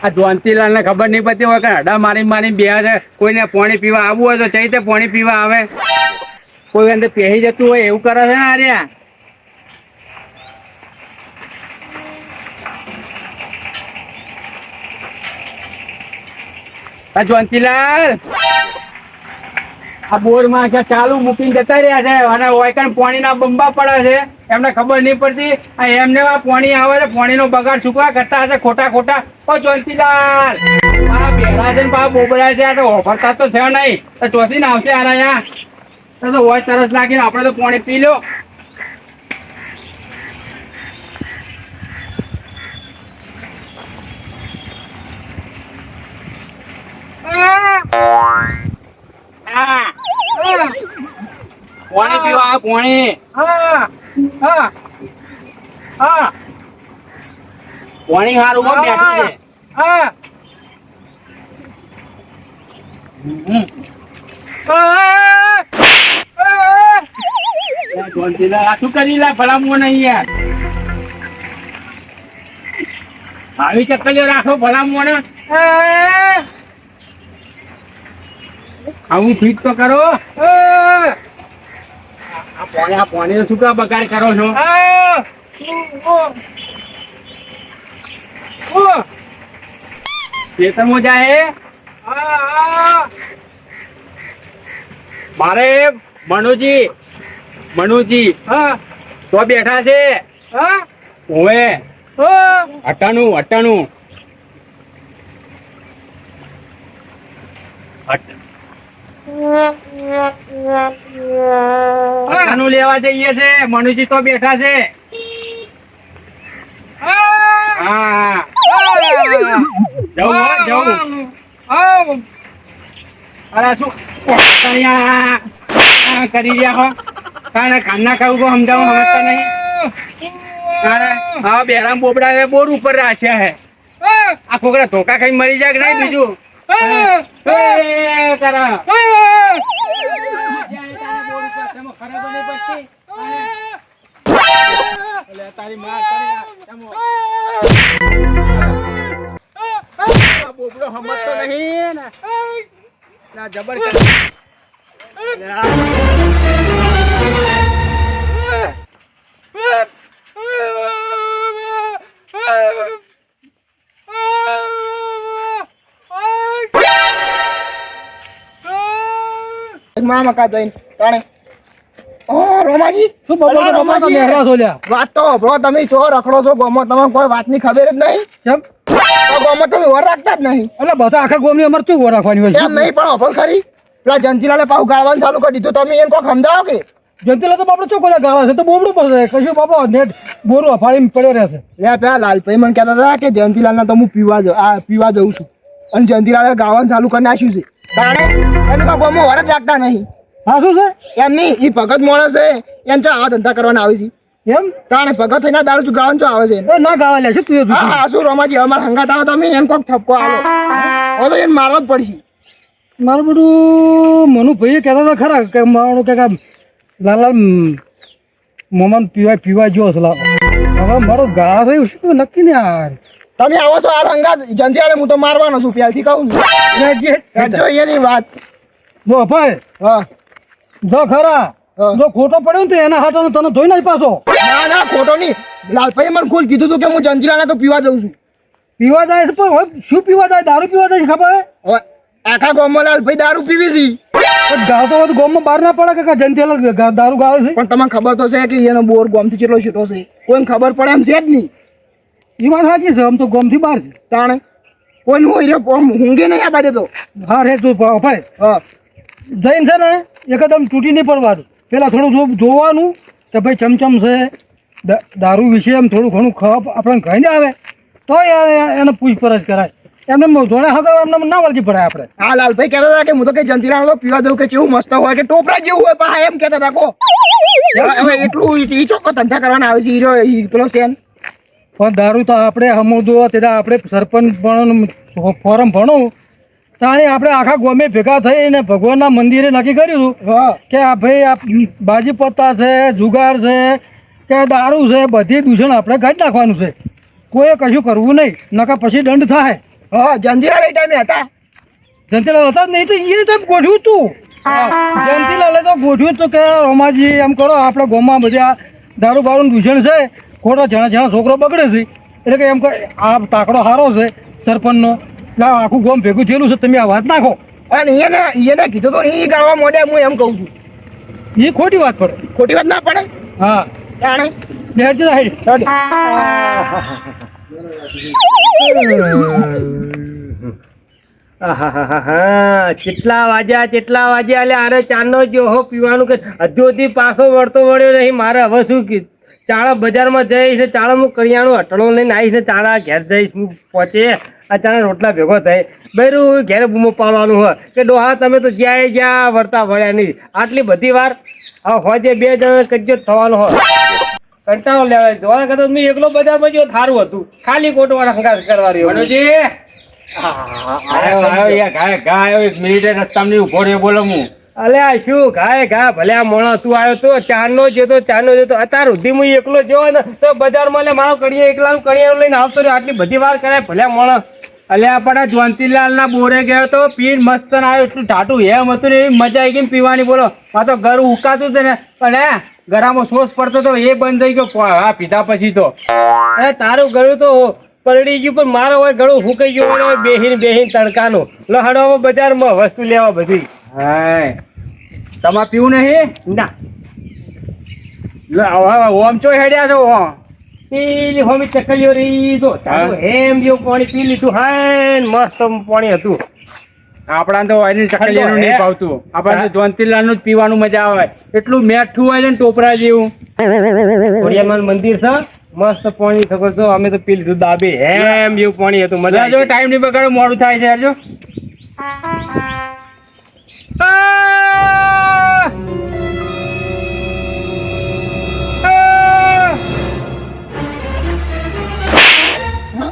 આ જોનતીલાલ ને ખબર નહીં પડતી હોય કે હડા મારી બે છે. કોઈને પાણી પીવા આવવું હોય તો ચઈ તે પાણી પીવા આવે. કોઈ અંદર પહેરી જતું હોય એવું કરે છે ને આર્યા. આ જોનતીલાલ આ બોર માં ચાલુ મૂકીને જતા રહ્યા છે અને ઓયકન પાણીના બંબા પડે છે. એમને ખબર નહીં પડતી એમને પાણી આવે છે. પાણીનો બગાડ ચૂકવા કરતા હશે ખોટા. ઓ જોનતીલાલ આ બેડા છે ને પા બોબડા છે. આ તો ઓફરતા તો છે નહીં તો ચોથી ને આવશે આરા તો હોય તરસ લાગીને આપણે તો પાણી પી લો. પાણી પીવા પાણી. પાણી સારું બેઠું છે. શું કરી લા ભલામો નહીં યાર. આવી ચક્કરીઓ રાખો ભલામો ને. આવું ફીટ તો કરો. આ પાણી શું કા બગાડ કરો છો? ખેતરમાં જાય મારે મનુજી તો બેઠા છે. ઓવે અટાણું અટાણું લેવા જઈએ છે. મનુજી તો બેઠા છે. હા જવું. અરે શું કરી રહ્યા હો? કાને ખાના ખાવું કો સમજાવું સમજતા નહીં. હા બેરામ બોબડા બોર ઉપર રાખ્યા હે. આ છોકરા ધોકા ખાઈ મરી જાય કે નહીં બીજું? તારી બોબડો સમજતો નહીં ને જબર મકા જઈને તાણે રોમાજી શું વાત તો ભરો તમે છો રખડો છો ગોમો તમને કોઈ વાતની ખબર જ નહીં. કેમ ગોમો તમે વર રાખતા જ નહીં. એટલે બધા આખા ગોમની અમારે શું વર રાખવાની હોય? એમ નહીં પણ અફર ખરી પેલા જંતીલાલે પાછું ગાળવાનું ચાલુ કરી દીધું. તમે એને કોઈ સમજાવો કે જંતીલા તો બાપડે ચોખ્ખો ગાળા છે તો બોબડું પડશે કશું બાપડો નેટ બોરું અફાડીને પડ્યો રહેશે. પેલા લાલભાઈ મને કહેતા હતા કે જયંતિલાલના તો હું પીવા જઉં છું અને જયંતિલાલે ગાવાનું ચાલુ કરી નાખ્યું છે. તાણે એને કોઈ ગોમો વર જ રાખતા નહીં. હા શું છે એમ નહીં એ ભગત માણસ છે એમ ચા આ ધંધા કરવાના આવે છે. એમ તાણે ભગત થઈને દારૂ ગાળવાનું ચો આવે છે. ના ગાળા લે છે તું. હા શું રોમાજી અમારે હંગાત આવે તમે એને કોઈક થપકો આવો હવે તો એને મારવા જ પડશે. મારું બધું મનુ ભાઈ કહેતા હતા ખરા કે મારું કે લાલ મોમન પીવા જેવો છે. હવે મારો ગાળા થયું શું નક્કી ને યાર. તમે આવો છો આ હંગાત જંજીયાલે હું તો મારવાનો છું પહેલથી કહું છું એની વાત. જો ભાઈ હા જો ખરા જો ખોટો પડ્યો ને તો એના હાથો તને ધોઈ નાખ પાછો. ના ખોટો નહીં. લાલભાઈ મને ખુદ કીધું હતું કે હું જંજીરાને તો પીવા જઉં છું. પીવા જાય છે પણ શું પીવા જાય? દારૂ પીવા જાય છે ખબર? હવે આખા ગામમાં લાલભાઈ દારૂ પીવી છે. ગાતો હોય તો ગામમાં બહાર ના પડે કે જંતીલા દારૂ ગાળે છે. પણ તમને ખબર તો છે કે એનો બોર ગામથી કેટલો છેટો છે કોઈને ખબર પડે એમ છે જ નહીં. એ વાત સાચી છે. આમ તો ગામથી બહાર છે. તાણે કોઈને હોય ઊંઘે નહીં આ બાજુ તો. હા રે તું ભાઈ હા જઈને છે ને એકદમ તૂટી નહીં પડવાનું. પેલા થોડું જોવાનું કે ભાઈ ચમચમ છે દારૂ વિશે એમ થોડું ઘણું આપણને કહીને આવે તો એને પૂછપરછ કરાય. એમને જોડે હગર એમને ના વળગી પડાય આપણે. હા લાલભાઈ કહેતા હતા કે હું તો કઈ જંતીરાનો પીવા જવું કે કેવું મસ્ત હોય કે ટોપરા જેવું હોય પા એમ કહેતા હતા કો. હવે એટલું ઈ ચોખ્ખો ધંધા કરવાના આવે છે હીરો પેલો સેન. પણ દારૂ તો આપણે સમજો ત્યાં આપણે સરપંચ ભણો ફોરમ ભણો તાણી આપણે આખા ગામે ભેગા થઈને ભગવાનના મંદિરે નક્કી કર્યું કે આ ભાઈ આ બાજી પત્તા છે જુગાર છે કે દારૂ છે બધી દૂષણ આપણે કાઢી નાખવાનું છે. કોઈ કશું કરવું નહીં નકા પછી દંડ થાય. હા જંજીરા એ ટાઈમે હતા. જંતીલાલ હતા જ નહીં તો એ તો ગોઠવ્યું તું. જંતીલાલે તો ગોઠવ્યું તું કે રમાજી એમ કરો આપણે ગામમાં બધા દારૂ બારૂનું દૂષણ છે, ખોટો જ્યાં છોકરો બગડે છે, એટલે કે એમ કે આ તાકડો સારો છે સરપંચનો, એટલે આખું ગામ ભેગું થયેલું છે, તમે આ વાત નાખો. અને એને કીધું તો એ ગાળવા મોડ્યા, હું એમ કહું છું. એ ખોટી વાત પડે. ખોટી વાત ના પડે. હા જાણે બેઠ સાહેબ. કેટલા વાગ્યા એટલે અરે ચાનો જો હો પીવાનું કે હજુથી પાછો વળતો વળ્યો નહીં. મારે હવે શું ચાળા બજારમાં જઈશ ને ચાળા હું કરિયાણું હટણો લઈને આવીશ ને ચાળા ઘેર જઈશ, હું પહોંચે આ ચાણા રોટલા ભેગો થાય બૈરું ઘેરે બૂમો પાડવાનું હોય કે ડોહા તમે તો જ્યાં વળતા વળ્યા નહીં. આટલી બધી વાર હા હોજે 2 જણા કજ્જો થવાનો હોય, કંટાળો લેવાય. જોવા કરતા મેં એકલો બજારમાં જો થારું હતું, ખાલી કોટવાળા હંગાત કરવા રહ્યો. મનોજી એક મિનિટે રસ્તામાં ઉભો રહ્યો, બોલો હું. અલ્યા શું ઘા ભલે આ મોણો તું આવ્યો તો ચારનો જતો અત્યાર સુધી હું એકલો જોયો ને તો બજારમાં મારો કડિયા એકલાનું કડિયાનું લઈને આવતો રહ્યો. આટલી બધી વાર કરે ભલે મોણો. અલ્યા પણ આ જ્વંતીલાલ ના બોરે ગયો તો પીન મસ્ત આવ્યો, એટલું ટાટું એમ હતું ને એવી મજા આવી ગઈ પીવાની. બોલો આ તો ગરું ઉકાતું હતું ને, પણ હે ગરામાં સોસ પડતો તો એ બંધ થઈ ગયો હા પીધા પછી તો. તારું ગળું તો પલળી ગયું પણ મારો હોય ગળું ફૂંકાઈ ગયું બેહીન તડકાનું લહડવામાં બજારમાં વસ્તુ લેવા બધી. હા તમારે પીવું નહીં ના ઓમ ચો હેડ્યા છો પેલી હોમી ચકલીઓ રહી તો હેમ જેવું પાણી પી લીધું. હા મસ્ત પાણી હતું. આપણા તો એની ચકલીનું નહીં ભાવતું, આપણા તો જ્વંતીલાલ નું જ પીવાનું મજા આવે. એટલું મેઠું હોય છે ને ટોપરા જેવું. ખોડિયારમાંનું મંદિર છે, મસ્ત પાણી ખબર છો. અમે તો પી લીધું દાબે હેમ જેવું પાણી હતું. મજા જો ટાઈમ નહીં બગાડો, મોડું થાય છે યાર.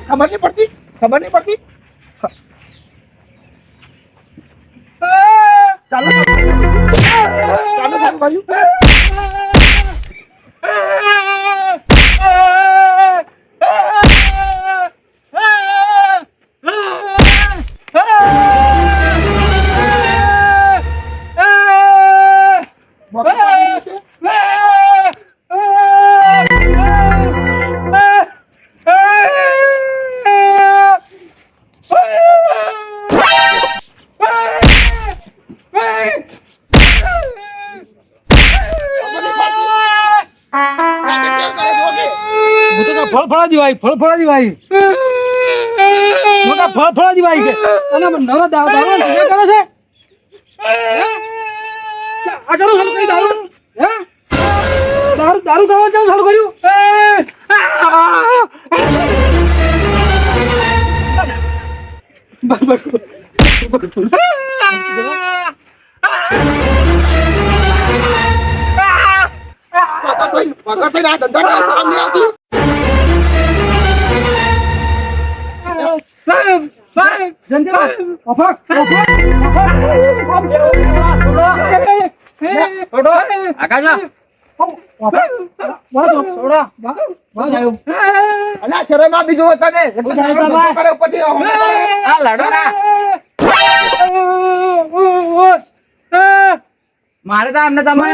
ખબર નહીં પડતી. ચાલો સારું કર્યું. ફળફળા દિવાળી મોટા ફળફળા દિવાળી કે અને નવા દારૂ કરે છે. આ ચાલુ કઈ દારૂ હે દારૂ કરવા ચાલુ કર્યું. શરમ બીજું તને મારે તો અમને તમે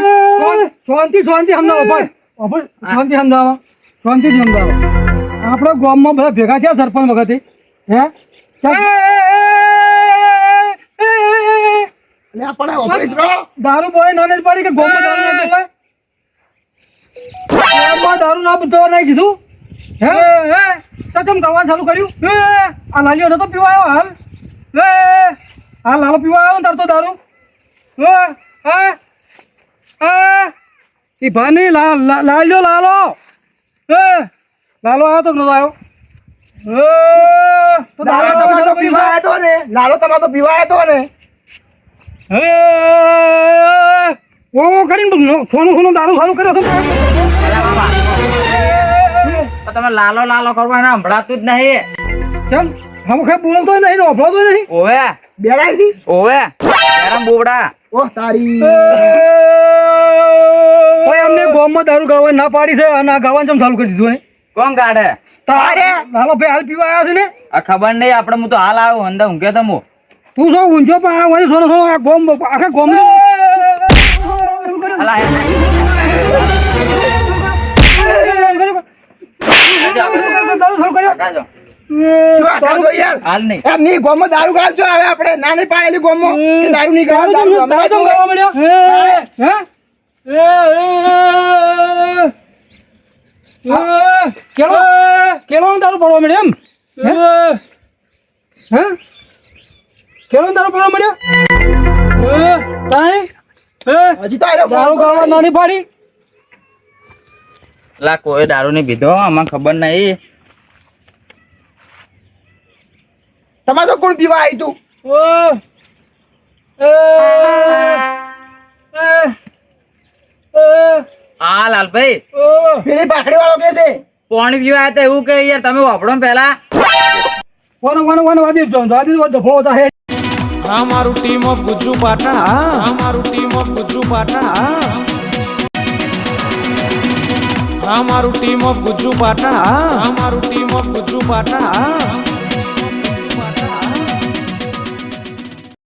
શાંતિ સમજાવો શાંતિ સમજાવો. આપણા ગામમાં બધા ભેગા થયા સરપંચ વખતે હે દારૂ બોય નોલેજ પડી કે ગામમાં દારૂ ના પીવાય, ગામમાં દારૂ ના પીવા નહીં કીધું હે તો કેમ કરવાનું ચાલુ કર્યું. આ લાલીઓ નતો પીવા આવ્યો હાલ લાલો પીવા આવ્યો ને તાર તો દારૂ એ ભાની લાલ્યો લાલો આવ્યો તો નતો આવ્યો. લાલો તમારો તો પીવાય હતો ને. ઓ કરીને સોનું દારૂ સારું કર્યો તો તમે લાલો કરવાના સંભળાતું જ નહીં. કેમ હમ કઈ બોલતો નહીં અભળાતો નહીં. ઓવે બેરાય છે. ઓવે બોબડા ઓહ તારી અમને ગામમાં દારૂ ગાવા ના પાડી છે અને આ ગાવાનું ચમ ચાલુ કરી દીધું. કોણ કાઢે તારે હાલો ભાઈ હાલ પીવા આવ્યા છે ને આ ખબર નહીં આપણે હું તો હાલ આવ્યો અંદર ઊંઘે તો હું તું શું ઊંઝો પણ આ વળી સોનો આ ગોમ આખા ગોમ કાજો. શું આ કાઢો યાર? હાલ નહીં એમ નહીં, ગોમમાં દારૂ ગાળશો હવે આપણે નાની પાડેલી ગોમમાં કે દારૂ નહીં ગાળો, દારૂ અમે દારૂ ગાળો. ગાળવા મળ્યો કેળો દારૂ પડવા મળ્યો એમ હે કેળો દારૂ પડવા મળ્યો તાય હજી તો આયરો દારૂ ગાળવા નાની પાડી લા કોઈ દારૂ નહીં પીધો આમાં ખબર નહીં તમારે તો કોણ પીવા આવી તું? હા લાલભાઈ પેલી પાખડી વાળો કે છે પાણી પીવા આવ્યા તા એવું કે યાર તમે વાપરો ને પેલા વાનો વાદી ધફળો હતા હે આ મારું ટીમ ઓફ ગુજ્જુ પાટણ આ મારું ટીમ ઓફ ગુજ્જુ પાટણ આ મારું ટીમ ઓફ ગુજ્જુ પાટણ આ મારું ટીમ ઓફ ગુજ્જુ પાટણ